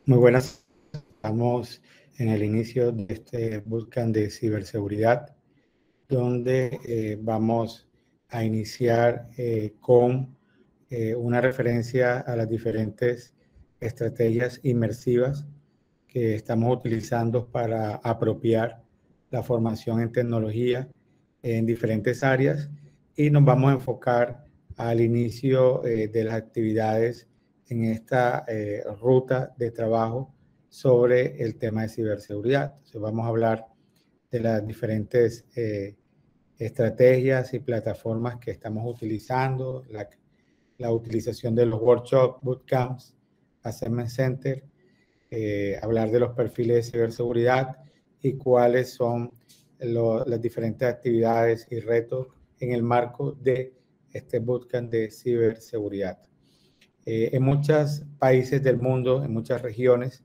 Muy buenas, estamos en el inicio de este bootcamp de ciberseguridad, donde vamos a iniciar con una referencia a las diferentes estrategias inmersivas que estamos utilizando para apropiar la formación en tecnología en diferentes áreas, y nos vamos a enfocar al inicio de las actividades en esta ruta de trabajo sobre el tema de ciberseguridad. Entonces vamos a hablar de las diferentes estrategias y plataformas que estamos utilizando, la utilización de los workshops, bootcamps, assessment center, hablar de los perfiles de ciberseguridad y cuáles son las diferentes actividades y retos en el marco de este bootcamp de ciberseguridad. En muchos países del mundo, en muchas regiones,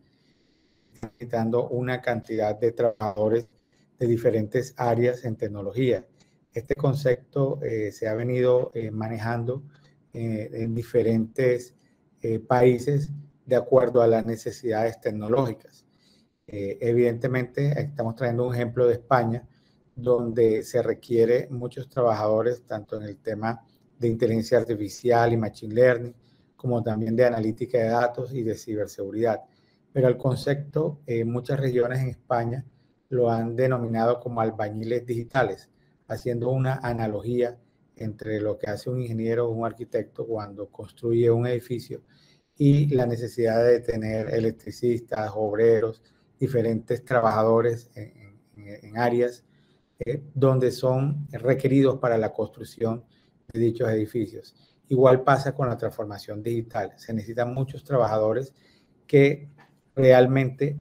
están necesitando una cantidad de trabajadores de diferentes áreas en tecnología. Este concepto se ha venido manejando en diferentes países de acuerdo a las necesidades tecnológicas. Evidentemente, estamos trayendo un ejemplo de España, donde se requiere muchos trabajadores, tanto en el tema de inteligencia artificial y machine learning, como también de analítica de datos y de ciberseguridad. Pero el concepto, muchas regiones en España lo han denominado como albañiles digitales, haciendo una analogía entre lo que hace un ingeniero o un arquitecto cuando construye un edificio y la necesidad de tener electricistas, obreros, diferentes trabajadores en áreas donde son requeridos para la construcción de dichos edificios. Igual pasa con la transformación digital. Se necesitan muchos trabajadores que realmente,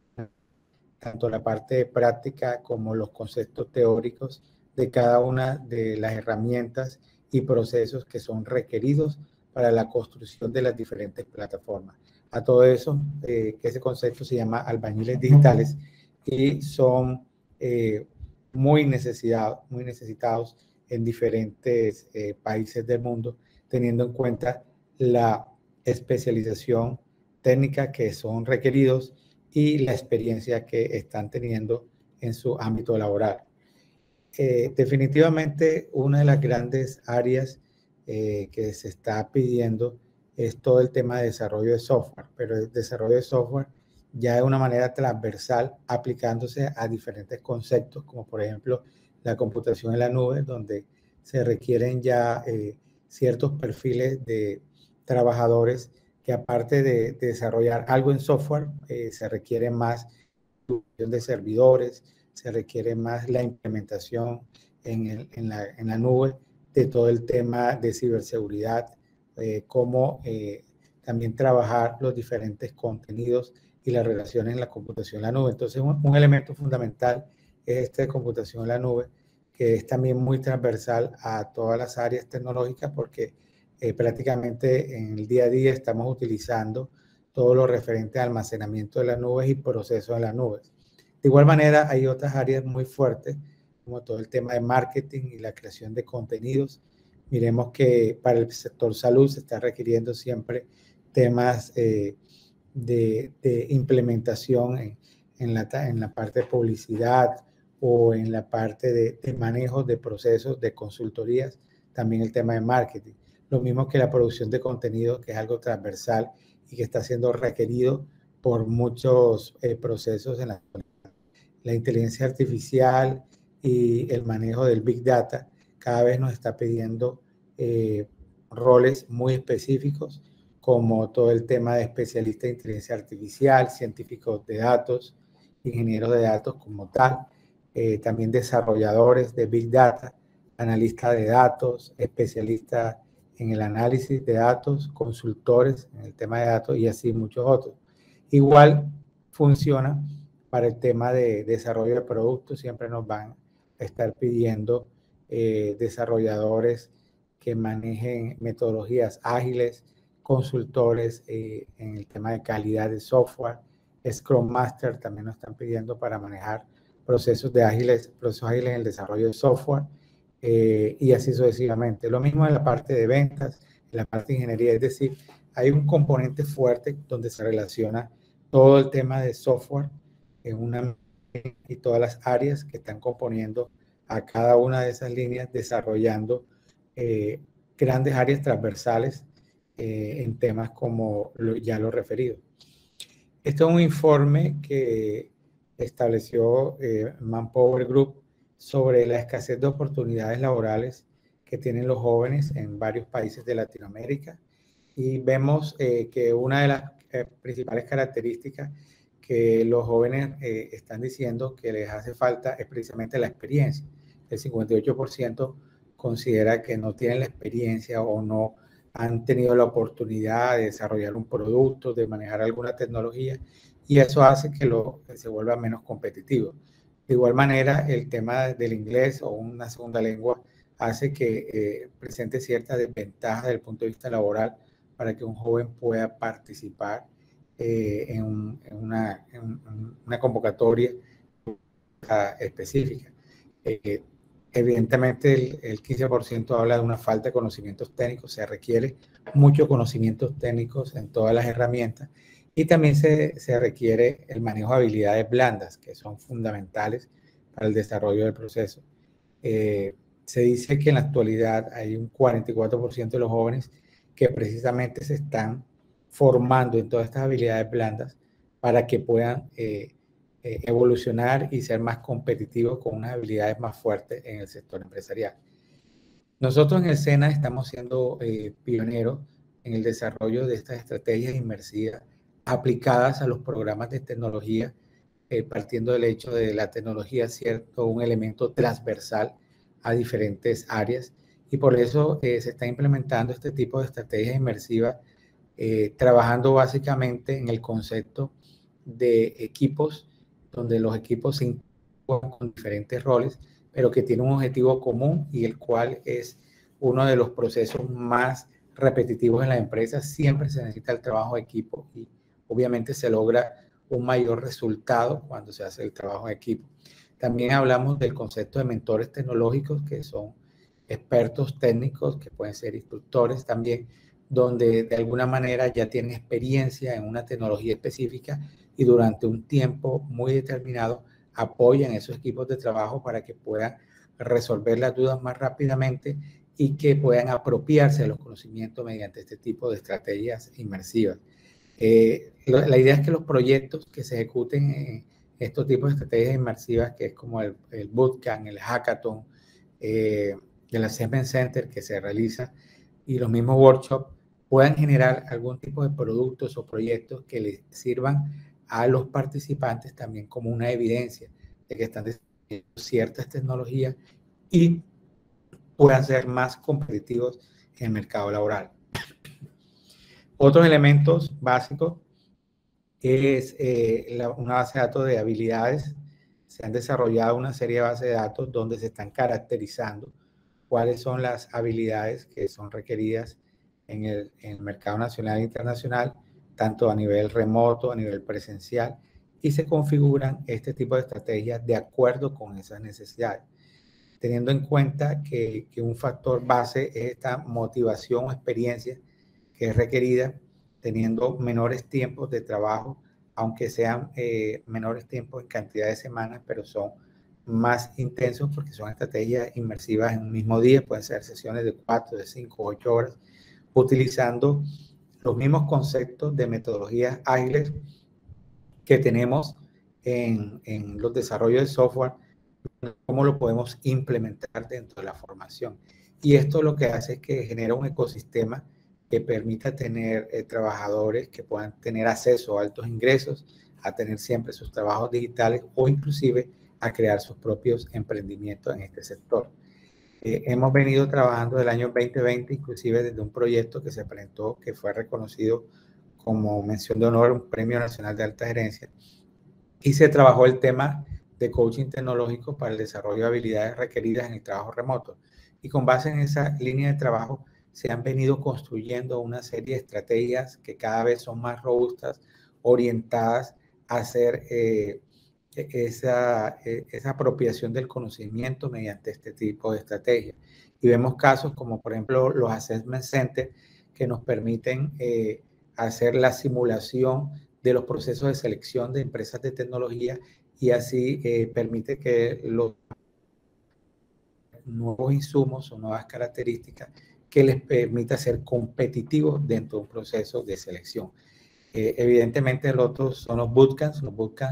tanto la parte práctica como los conceptos teóricos de cada una de las herramientas y procesos que son requeridos para la construcción de las diferentes plataformas. A todo eso, ese concepto se llama albañiles digitales y son muy necesitados en diferentes países del mundo, teniendo en cuenta la especialización técnica que son requeridos y la experiencia que están teniendo en su ámbito laboral. Definitivamente una de las grandes áreas que se está pidiendo es todo el tema de desarrollo de software, pero el desarrollo de software ya de una manera transversal, aplicándose a diferentes conceptos, como por ejemplo la computación en la nube, donde se requieren ya ciertos perfiles de trabajadores que, aparte de desarrollar algo en software, se requiere más de servidores, se requiere más la implementación en la nube de todo el tema de ciberseguridad, cómo también trabajar los diferentes contenidos y las relaciones en la computación en la nube. Entonces, un elemento fundamental es este de computación en la nube, que es también muy transversal a todas las áreas tecnológicas, porque prácticamente en el día a día estamos utilizando todo lo referente al almacenamiento de las nubes y procesos de las nubes. De igual manera, hay otras áreas muy fuertes, como todo el tema de marketing y la creación de contenidos. Miremos que para el sector salud se está requiriendo siempre temas de implementación en la parte de publicidad o en la parte de manejo de procesos de consultorías, también el tema de marketing. Lo mismo que la producción de contenido, que es algo transversal y que está siendo requerido por muchos procesos en la inteligencia artificial y el manejo del Big Data. Cada vez nos está pidiendo roles muy específicos, como todo el tema de especialista de inteligencia artificial, científicos de datos, ingenieros de datos como tal, también desarrolladores de Big Data, analistas de datos, especialistas en el análisis de datos, consultores en el tema de datos y así muchos otros. Igual funciona para el tema de desarrollo de productos. Siempre nos van a estar pidiendo desarrolladores que manejen metodologías ágiles, consultores en el tema de calidad de software, Scrum Master también nos están pidiendo para manejar procesos ágiles en el desarrollo de software, y así sucesivamente. Lo mismo en la parte de ventas, en la parte de ingeniería, es decir, hay un componente fuerte donde se relaciona todo el tema de software en una y todas las áreas que están componiendo a cada una de esas líneas, desarrollando grandes áreas transversales en temas como ya lo referido. Este es un informe que estableció Manpower Group sobre la escasez de oportunidades laborales que tienen los jóvenes en varios países de Latinoamérica, y vemos que una de las principales características que los jóvenes están diciendo que les hace falta es precisamente la experiencia. El 58% considera que no tienen la experiencia o no han tenido la oportunidad de desarrollar un producto, de manejar alguna tecnología, y eso hace que se vuelva menos competitivo. De igual manera, el tema del inglés o una segunda lengua hace que presente cierta desventaja desde el punto de vista laboral para que un joven pueda participar en una convocatoria específica. Evidentemente, el 15% habla de una falta de conocimientos técnicos. Se requiere muchos conocimientos técnicos en todas las herramientas, y también se requiere el manejo de habilidades blandas, que son fundamentales para el desarrollo del proceso. Se dice que en la actualidad hay un 44% de los jóvenes que precisamente se están formando en todas estas habilidades blandas para que puedan evolucionar y ser más competitivos con unas habilidades más fuertes en el sector empresarial. Nosotros en el SENA estamos siendo pioneros en el desarrollo de estas estrategias inmersivas aplicadas a los programas de tecnología, partiendo del hecho de la tecnología, cierto, un elemento transversal a diferentes áreas, y por eso se está implementando este tipo de estrategias inmersivas, trabajando básicamente en el concepto de equipos, donde los equipos se integran con diferentes roles, pero que tienen un objetivo común, y el cual es uno de los procesos más repetitivos en la empresa. Siempre se necesita el trabajo de equipo, y obviamente se logra un mayor resultado cuando se hace el trabajo de equipo. También hablamos del concepto de mentores tecnológicos, que son expertos técnicos, que pueden ser instructores también, donde de alguna manera ya tienen experiencia en una tecnología específica y durante un tiempo muy determinado apoyan esos equipos de trabajo para que puedan resolver las dudas más rápidamente y que puedan apropiarse de los conocimientos mediante este tipo de estrategias inmersivas. La idea es que los proyectos que se ejecuten en estos tipos de estrategias inmersivas, que es como el bootcamp, el hackathon, el assessment center que se realiza, y los mismos workshops, puedan generar algún tipo de productos o proyectos que les sirvan a los participantes también como una evidencia de que están desarrollando ciertas tecnologías y puedan ser más competitivos en el mercado laboral. Otros elementos básicos es una base de datos de habilidades. Se han desarrollado una serie de bases de datos donde se están caracterizando cuáles son las habilidades que son requeridas en el mercado nacional e internacional, tanto a nivel remoto, a nivel presencial, y se configuran este tipo de estrategias de acuerdo con esas necesidades, teniendo en cuenta que un factor base es esta motivación o experiencia que es requerida, teniendo menores tiempos de trabajo, aunque sean menores tiempos en cantidad de semanas, pero son más intensos porque son estrategias inmersivas en un mismo día. Pueden ser sesiones de 4, de 5, 8 horas, utilizando los mismos conceptos de metodologías ágiles que tenemos en los desarrollos de software, cómo lo podemos implementar dentro de la formación. Y esto lo que hace es que genera un ecosistema que permita tener trabajadores que puedan tener acceso a altos ingresos, a tener siempre sus trabajos digitales o inclusive a crear sus propios emprendimientos en este sector. Hemos venido trabajando del año 2020, inclusive desde un proyecto que se presentó, que fue reconocido como mención de honor, un Premio Nacional de Alta Gerencia, y se trabajó el tema de coaching tecnológico para el desarrollo de habilidades requeridas en el trabajo remoto. Y con base en esa línea de trabajo se han venido construyendo una serie de estrategias que cada vez son más robustas, orientadas a hacer esa apropiación del conocimiento mediante este tipo de estrategias. Y vemos casos como, por ejemplo, los assessment centers, que nos permiten hacer la simulación de los procesos de selección de empresas de tecnología y así permite que los nuevos insumos o nuevas características que les permita ser competitivos dentro de un proceso de selección. Evidentemente, los otros son los bootcamps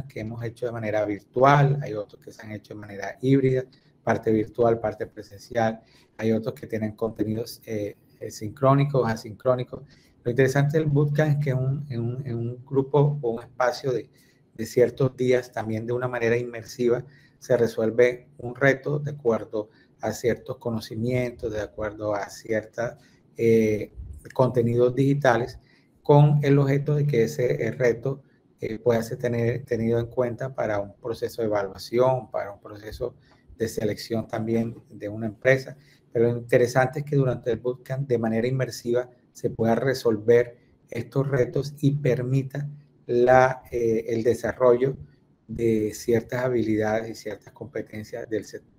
que hemos hecho de manera virtual, hay otros que se han hecho de manera híbrida, parte virtual, parte presencial, hay otros que tienen contenidos sincrónicos, asincrónicos. Lo interesante del bootcamp es que en un grupo o un espacio de ciertos días, también de una manera inmersiva, se resuelve un reto de acuerdo a ciertos conocimientos, de acuerdo a ciertos contenidos digitales, con el objeto de que ese reto pueda ser tenido en cuenta para un proceso de evaluación, para un proceso de selección también de una empresa. Pero lo interesante es que durante el bootcamp, de manera inmersiva, se pueda resolver estos retos y permita el desarrollo de ciertas habilidades y ciertas competencias del sector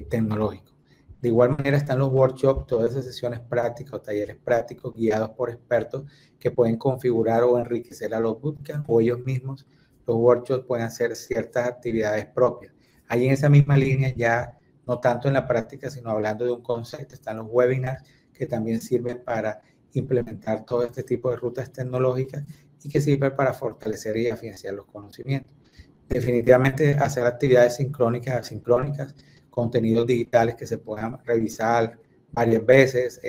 tecnológico. De igual manera están los workshops, todas esas sesiones prácticas o talleres prácticos guiados por expertos que pueden configurar o enriquecer a los bootcamps o ellos mismos. Los workshops pueden hacer ciertas actividades propias. Ahí en esa misma línea, ya no tanto en la práctica, sino hablando de un concepto, están los webinars que también sirven para implementar todo este tipo de rutas tecnológicas y que sirven para fortalecer y afianzar los conocimientos. Definitivamente hacer actividades sincrónicas, asincrónicas, contenidos digitales que se puedan revisar varias veces,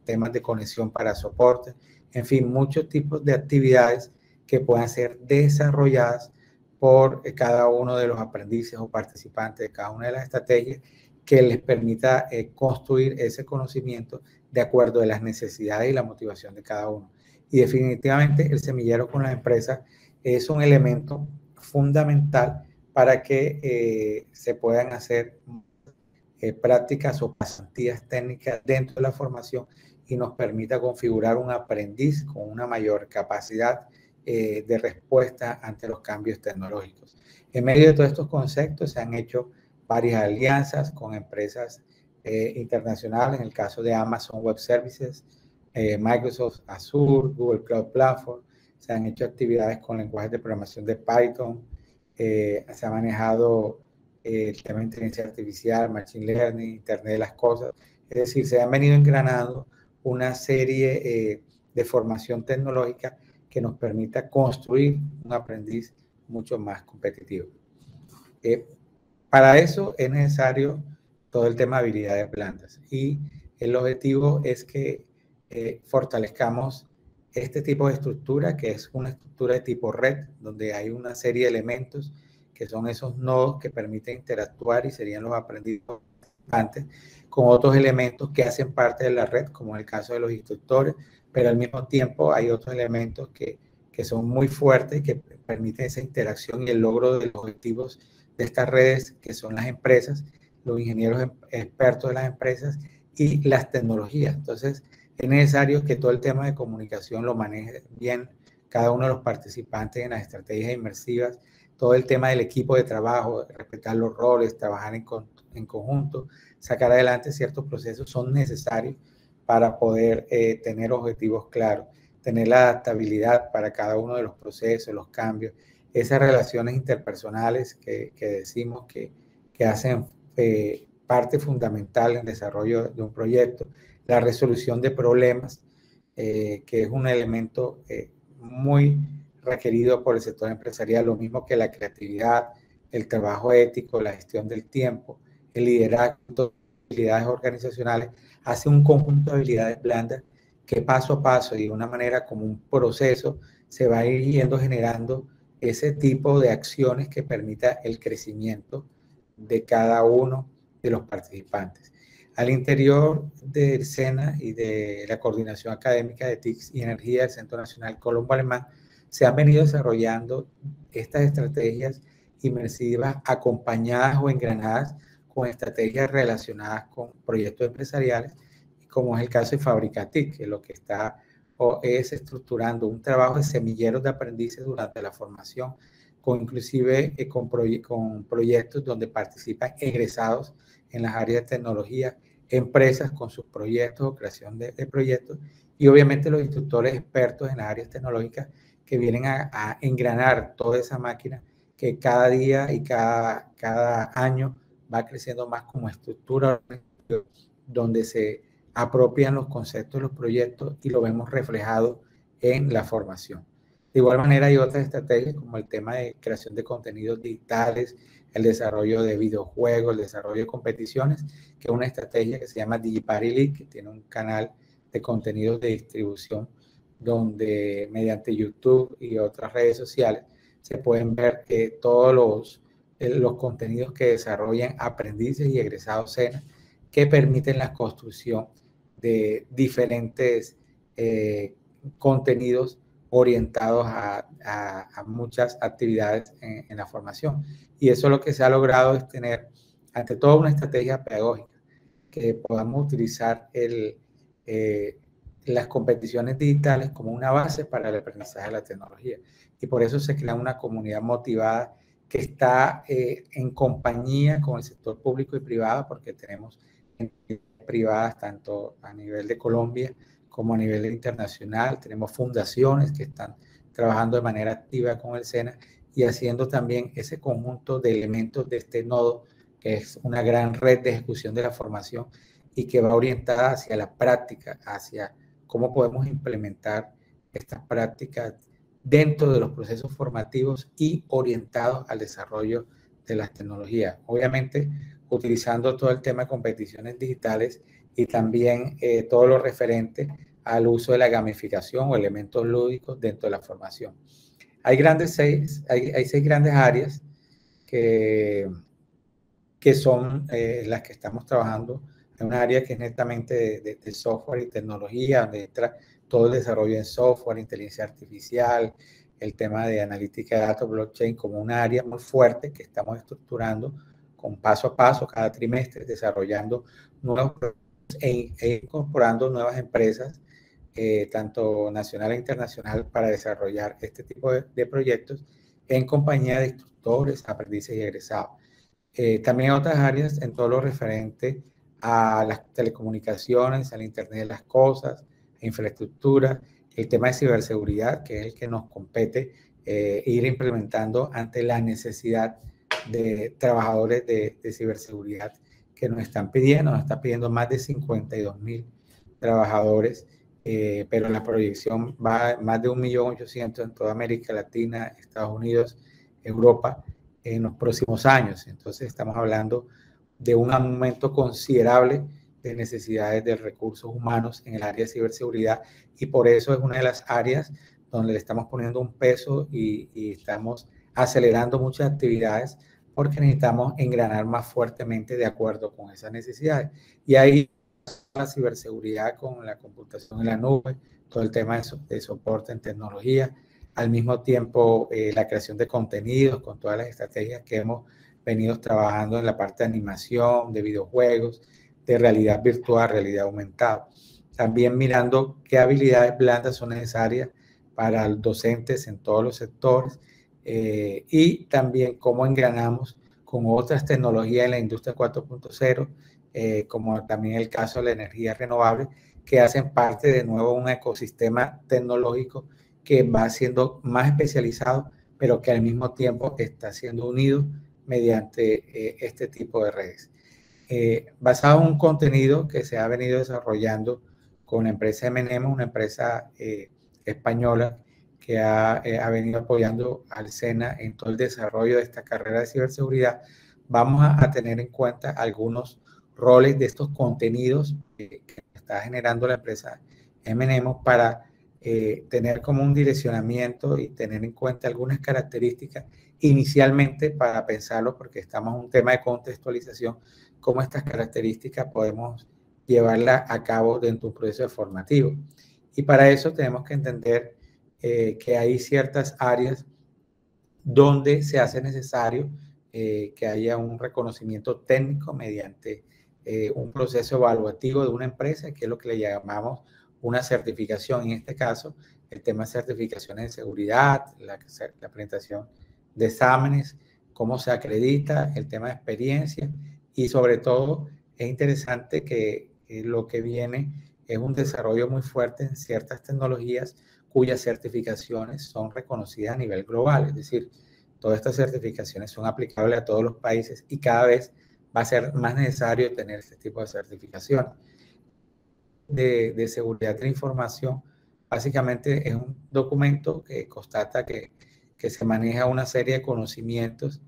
temas de conexión para soporte, en fin, muchos tipos de actividades que puedan ser desarrolladas por cada uno de los aprendices o participantes de cada una de las estrategias que les permita construir ese conocimiento de acuerdo a las necesidades y la motivación de cada uno. Y definitivamente el semillero con las empresas es un elemento fundamental para que se puedan hacer prácticas o pasantías técnicas dentro de la formación y nos permita configurar un aprendiz con una mayor capacidad de respuesta ante los cambios tecnológicos. En medio de todos estos conceptos se han hecho varias alianzas con empresas internacionales, en el caso de Amazon Web Services, Microsoft Azure, Google Cloud Platform. Se han hecho actividades con lenguajes de programación de Python, se ha manejado el tema de inteligencia artificial, machine learning, Internet de las cosas. Es decir, se han venido engranando una serie de formación tecnológica que nos permita construir un aprendiz mucho más competitivo. Para eso es necesario todo el tema de habilidades blandas y el objetivo es que fortalezcamos este tipo de estructura, que es una estructura de tipo red, donde hay una serie de elementos que son esos nodos que permiten interactuar y serían los aprendices antes, con otros elementos que hacen parte de la red, como en el caso de los instructores, pero al mismo tiempo hay otros elementos que son muy fuertes y que permiten esa interacción y el logro de los objetivos de estas redes, que son las empresas, los ingenieros expertos de las empresas y las tecnologías. Entonces, es necesario que todo el tema de comunicación lo maneje bien cada uno de los participantes en las estrategias inmersivas, todo el tema del equipo de trabajo, respetar los roles, trabajar en conjunto, sacar adelante ciertos procesos son necesarios para poder tener objetivos claros, tener la adaptabilidad para cada uno de los procesos, los cambios, esas relaciones interpersonales que decimos que hacen parte fundamental en el desarrollo de un proyecto, la resolución de problemas, que es un elemento muy requerido por el sector empresarial, lo mismo que la creatividad, el trabajo ético, la gestión del tiempo, el liderazgo, habilidades organizacionales, hace un conjunto de habilidades blandas que paso a paso y de una manera como un proceso se va a ir yendo generando ese tipo de acciones que permita el crecimiento de cada uno de los participantes. Al interior del SENA y de la Coordinación Académica de TICS y Energía del Centro Nacional Colombo Alemán, se han venido desarrollando estas estrategias inmersivas acompañadas o engranadas con estrategias relacionadas con proyectos empresariales, como es el caso de Fabricatic, que lo que está es estructurando un trabajo de semilleros de aprendices durante la formación, con inclusive con proyectos donde participan egresados en las áreas de tecnología, empresas con sus proyectos o creación de proyectos, y obviamente los instructores expertos en las áreas tecnológicas que vienen a engranar toda esa máquina que cada día y cada año va creciendo más como estructura, donde se apropian los conceptos, los proyectos y lo vemos reflejado en la formación. De igual manera hay otras estrategias como el tema de creación de contenidos digitales, el desarrollo de videojuegos, el desarrollo de competiciones, que es una estrategia que se llama DigiParty League, que tiene un canal de contenidos de distribución donde mediante YouTube y otras redes sociales se pueden ver todos los contenidos que desarrollan aprendices y egresados SENA que permiten la construcción de diferentes contenidos orientados a muchas actividades en la formación. Y eso lo que se ha logrado es tener, ante todo, una estrategia pedagógica, que podamos utilizar las competiciones digitales como una base para el aprendizaje de la tecnología. Y por eso se crea una comunidad motivada que está en compañía con el sector público y privado, porque tenemos privadas tanto a nivel de Colombia como a nivel internacional. Tenemos fundaciones que están trabajando de manera activa con el SENA y haciendo también ese conjunto de elementos de este nodo, que es una gran red de ejecución de la formación y que va orientada hacia la práctica, hacia cómo podemos implementar estas prácticas dentro de los procesos formativos y orientados al desarrollo de las tecnologías. Obviamente, utilizando todo el tema de competiciones digitales y también todo lo referente al uso de la gamificación o elementos lúdicos dentro de la formación. Hay seis grandes áreas que son las que estamos trabajando. Hay una área que es netamente de software y tecnología, donde entra todo el desarrollo en software, inteligencia artificial, el tema de analítica de datos, blockchain, como una área muy fuerte que estamos estructurando con paso a paso, cada trimestre, desarrollando nuevos e incorporando nuevas empresas, tanto nacional e internacional, para desarrollar este tipo de proyectos en compañía de instructores, aprendices y egresados. También otras áreas en todo lo referente a las telecomunicaciones, al Internet de las cosas, infraestructura, el tema de ciberseguridad, que es el que nos compete ir implementando ante la necesidad de trabajadores de ciberseguridad que nos están pidiendo más de 52,000 trabajadores, pero la proyección va más de 1.800.000 en toda América Latina, Estados Unidos, Europa, en los próximos años. Entonces estamos hablando de un aumento considerable de necesidades de recursos humanos en el área de ciberseguridad, y por eso es una de las áreas donde le estamos poniendo un peso y estamos acelerando muchas actividades, porque necesitamos engranar más fuertemente de acuerdo con esas necesidades. Y ahí la ciberseguridad con la computación en la nube, todo el tema de soporte en tecnología, al mismo tiempo la creación de contenidos con todas las estrategias que hemos venido trabajando en la parte de animación, de videojuegos, de realidad virtual, realidad aumentada. También mirando qué habilidades blandas son necesarias para los docentes en todos los sectores, y también cómo engranamos con otras tecnologías en la industria 4.0, como también el caso de la energía renovable, que hacen parte de nuevo de un ecosistema tecnológico que va siendo más especializado, pero que al mismo tiempo está siendo unido mediante este tipo de redes. Basado en un contenido que se ha venido desarrollando con la empresa M&M, una empresa española que ha venido apoyando al SENA en todo el desarrollo de esta carrera de ciberseguridad, vamos a tener en cuenta algunos roles de estos contenidos que está generando la empresa M&M para tener como un direccionamiento y tener en cuenta algunas características inicialmente para pensarlo, porque estamos en un tema de contextualización, cómo estas características podemos llevarlas a cabo dentro de un proceso formativo. Y para eso tenemos que entender que hay ciertas áreas donde se hace necesario que haya un reconocimiento técnico mediante un proceso evaluativo de una empresa, que es lo que le llamamos una certificación. En este caso, el tema de certificaciones de seguridad, la presentación de exámenes, cómo se acredita, el tema de experiencia, y sobre todo es interesante que lo que viene es un desarrollo muy fuerte en ciertas tecnologías cuyas certificaciones son reconocidas a nivel global. Es decir, todas estas certificaciones son aplicables a todos los países y cada vez va a ser más necesario tener este tipo de certificaciones. De seguridad de la información, básicamente es un documento que constata que se maneja una serie de conocimientos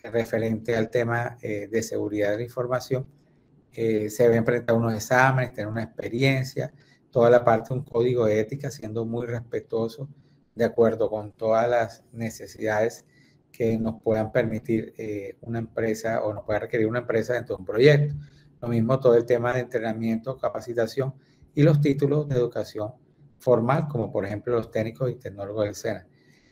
referente al tema de seguridad de la información. Se debe enfrentar unos exámenes, tener una experiencia, toda la parte de un código de ética, siendo muy respetuoso de acuerdo con todas las necesidades que nos puedan permitir una empresa o nos pueda requerir una empresa dentro de un proyecto. Lo mismo todo el tema de entrenamiento, capacitación y los títulos de educación formal, como por ejemplo los técnicos y tecnólogos del SENA.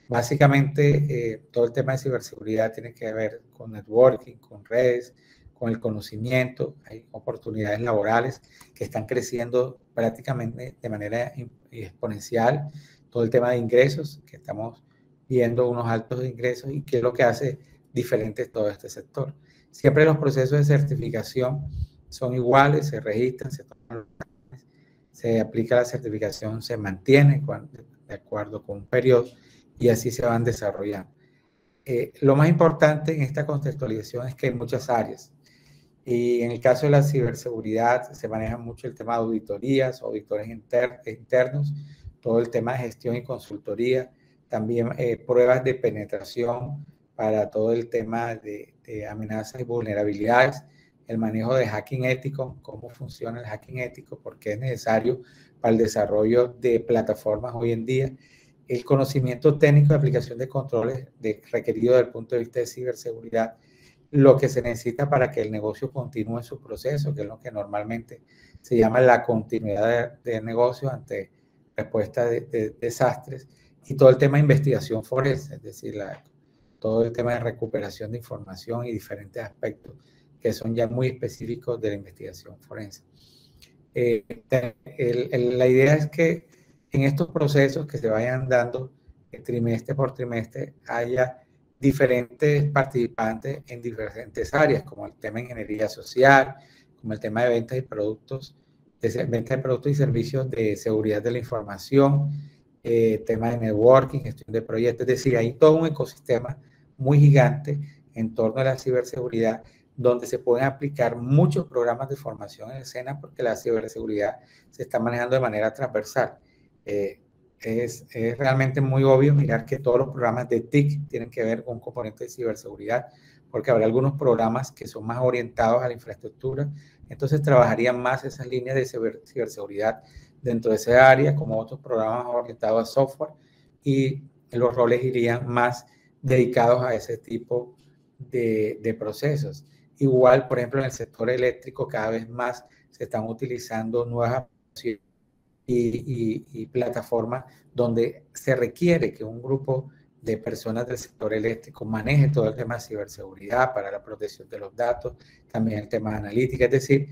Básicamente, todo el tema de ciberseguridad tiene que ver con networking, con redes, con el conocimiento. Hay oportunidades laborales que están creciendo prácticamente de manera exponencial. Todo el tema de ingresos, que estamos viendo unos altos ingresos y qué es lo que hace diferente todo este sector. Siempre los procesos de certificación son iguales, se registran, se aplica la certificación, se mantiene de acuerdo con un periodo y así se van desarrollando. Lo más importante en esta contextualización es que hay muchas áreas. Y en el caso de la ciberseguridad se maneja mucho el tema de auditorías, auditores internos, todo el tema de gestión y consultoría, también pruebas de penetración para todo el tema de amenazas y vulnerabilidades, el manejo de hacking ético, cómo funciona el hacking ético, porque es necesario para el desarrollo de plataformas hoy en día, el conocimiento técnico de aplicación de controles requerido desde el punto de vista de ciberseguridad, lo que se necesita para que el negocio continúe su proceso, que es lo que normalmente se llama la continuidad de negocio ante respuesta de desastres, y todo el tema de investigación forense, es decir, todo el tema de recuperación de información y diferentes aspectos que son ya muy específicos de la investigación forense. La idea es que en estos procesos que se vayan dando trimestre por trimestre haya diferentes participantes en diferentes áreas, como el tema de ingeniería social, como el tema de ventas de productos y servicios de seguridad de la información, tema de networking, gestión de proyectos. Es decir, hay todo un ecosistema muy gigante en torno a la ciberseguridad, donde se pueden aplicar muchos programas de formación en el SENA, porque la ciberseguridad se está manejando de manera transversal. Es realmente muy obvio mirar que todos los programas de TIC tienen que ver con un componente de ciberseguridad, porque habrá algunos programas que son más orientados a la infraestructura, entonces trabajarían más esas líneas de ciberseguridad dentro de esa área, como otros programas orientados a software, y los roles irían más dedicados a ese tipo de procesos. Igual, por ejemplo, en el sector eléctrico cada vez más se están utilizando nuevas aplicaciones y plataformas donde se requiere que un grupo de personas del sector eléctrico maneje todo el tema de ciberseguridad para la protección de los datos, también el tema de analítica. Es decir,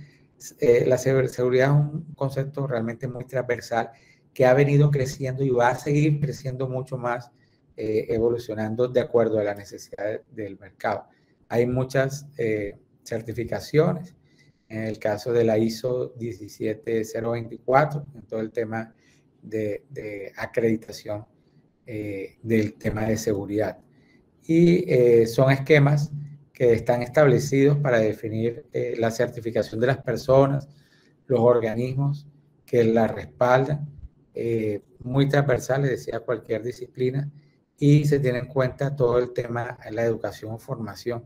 la ciberseguridad es un concepto realmente muy transversal que ha venido creciendo y va a seguir creciendo mucho más, evolucionando de acuerdo a la necesidad del mercado. Hay muchas certificaciones, en el caso de la ISO 17024, en todo el tema de acreditación del tema de seguridad. Y son esquemas que están establecidos para definir la certificación de las personas, los organismos que la respaldan, muy transversales, decía cualquier disciplina, y se tiene en cuenta todo el tema de la educación o formación,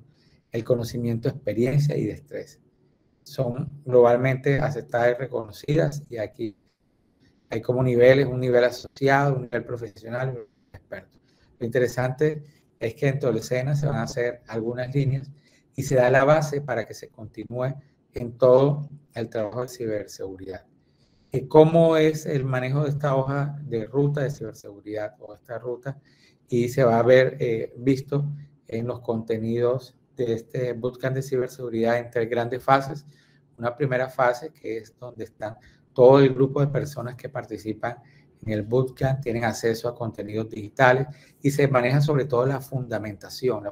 el conocimiento, experiencia y destreza. Son globalmente aceptadas y reconocidas, y aquí hay como niveles, un nivel asociado, un nivel profesional y un nivel experto. Lo interesante es que dentro del SENA se van a hacer algunas líneas y se da la base para que se continúe en todo el trabajo de ciberseguridad. ¿Cómo es el manejo de esta hoja de ruta de ciberseguridad o esta ruta? Y se va a ver visto en los contenidos de este bootcamp de ciberseguridad en 3 grandes fases. Una primera fase, que es donde están todo el grupo de personas que participan en el bootcamp, tienen acceso a contenidos digitales y se maneja sobre todo la fundamentación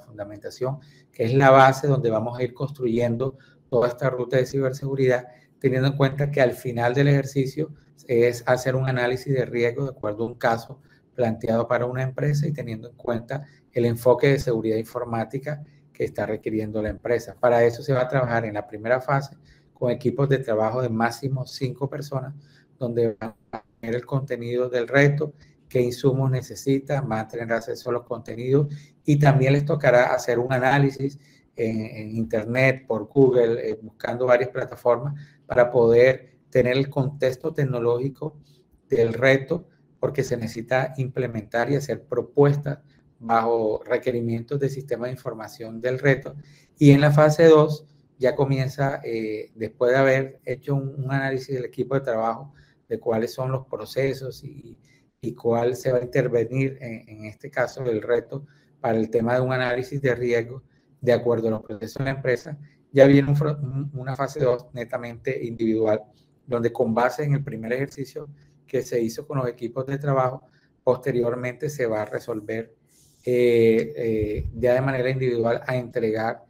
que es la base donde vamos a ir construyendo toda esta ruta de ciberseguridad, teniendo en cuenta que al final del ejercicio es hacer un análisis de riesgo de acuerdo a un caso planteado para una empresa y teniendo en cuenta el enfoque de seguridad informática que está requiriendo la empresa. Para eso se va a trabajar en la primera fase con equipos de trabajo de máximo 5 personas, donde van a tener el contenido del reto, qué insumos necesitan, van a tener acceso a los contenidos y también les tocará hacer un análisis en Internet, por Google, buscando varias plataformas para poder tener el contexto tecnológico del reto, porque se necesita implementar y hacer propuestas bajo requerimientos del sistema de información del reto. Y en la fase 2 ya comienza, después de haber hecho un análisis del equipo de trabajo, de cuáles son los procesos y cuál se va a intervenir en este caso del reto para el tema de un análisis de riesgo de acuerdo a los procesos de la empresa, ya viene una fase 2 netamente individual, donde con base en el primer ejercicio que se hizo con los equipos de trabajo, posteriormente se va a resolver ya de manera individual a entregar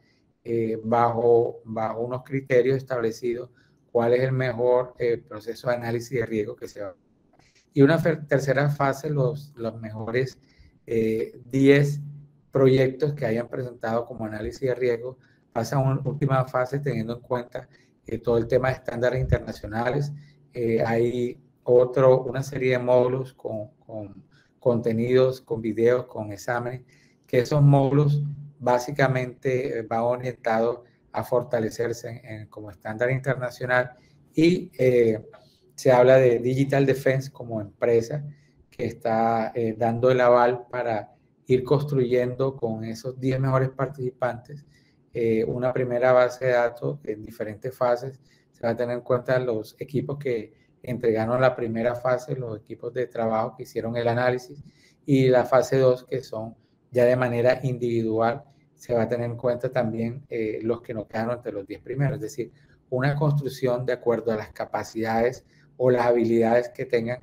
bajo unos criterios establecidos cuál es el mejor proceso de análisis de riesgo que se va a. Y una tercera fase, los mejores 10 proyectos que hayan presentado como análisis de riesgo, pasan a una última fase teniendo en cuenta todo el tema de estándares internacionales. Hay una serie de módulos con contenidos, con videos, con exámenes, que esos módulos básicamente van orientados a fortalecerse como estándar internacional y se habla de Digital Defense como empresa que está dando el aval para ir construyendo con esos 10 mejores participantes una primera base de datos en diferentes fases. Se va a tener en cuenta los equipos que entregaron la primera fase, los equipos de trabajo que hicieron el análisis, y la fase 2, que son ya de manera individual. Se va a tener en cuenta también los que no quedaron entre los 10 primeros, es decir, una construcción de acuerdo a las capacidades o las habilidades que tengan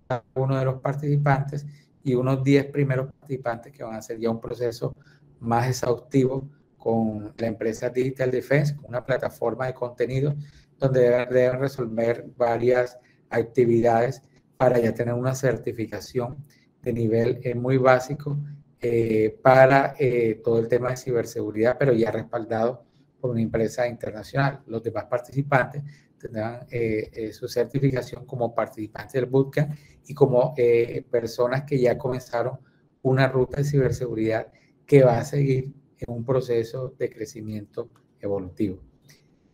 cada uno de los participantes y unos 10 primeros participantes que van a hacer ya un proceso más exhaustivo con la empresa Digital Defense, con una plataforma de contenido donde deben resolver varias actividades para ya tener una certificación de nivel muy básico para todo el tema de ciberseguridad, pero ya respaldado por una empresa internacional. Los demás participantes tendrán su certificación como participantes del bootcamp y como personas que ya comenzaron una ruta de ciberseguridad que va a seguir en un proceso de crecimiento evolutivo.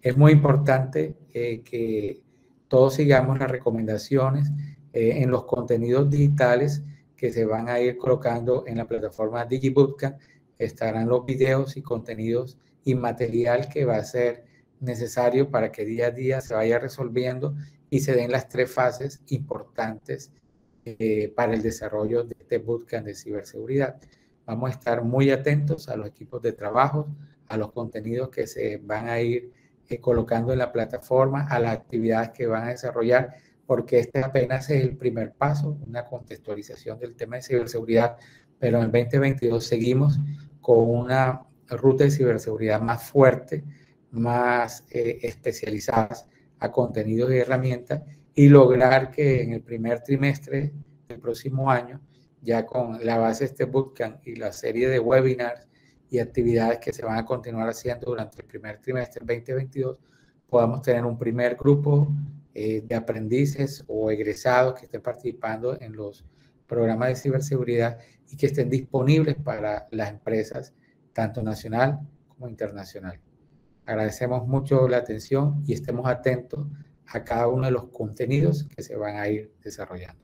Es muy importante que todos sigamos las recomendaciones en los contenidos digitales que se van a ir colocando en la plataforma DigiBootcamp. Estarán los videos y contenidos y material que va a ser necesario para que día a día se vaya resolviendo y se den las 3 fases importantes para el desarrollo de este bootcamp de ciberseguridad. Vamos a estar muy atentos a los equipos de trabajo, a los contenidos que se van a ir colocando en la plataforma, a las actividades que van a desarrollar, porque este apenas es el primer paso, una contextualización del tema de ciberseguridad, pero en el 2022 seguimos con una ruta de ciberseguridad más fuerte, más especializadas a contenidos y herramientas, y lograr que en el primer trimestre del próximo año, ya con la base de este bootcamp y la serie de webinars y actividades que se van a continuar haciendo durante el primer trimestre del 2022, podamos tener un primer grupo de aprendices o egresados que estén participando en los programas de ciberseguridad y que estén disponibles para las empresas, tanto nacional como internacional. Agradecemos mucho la atención y estemos atentos a cada uno de los contenidos que se van a ir desarrollando.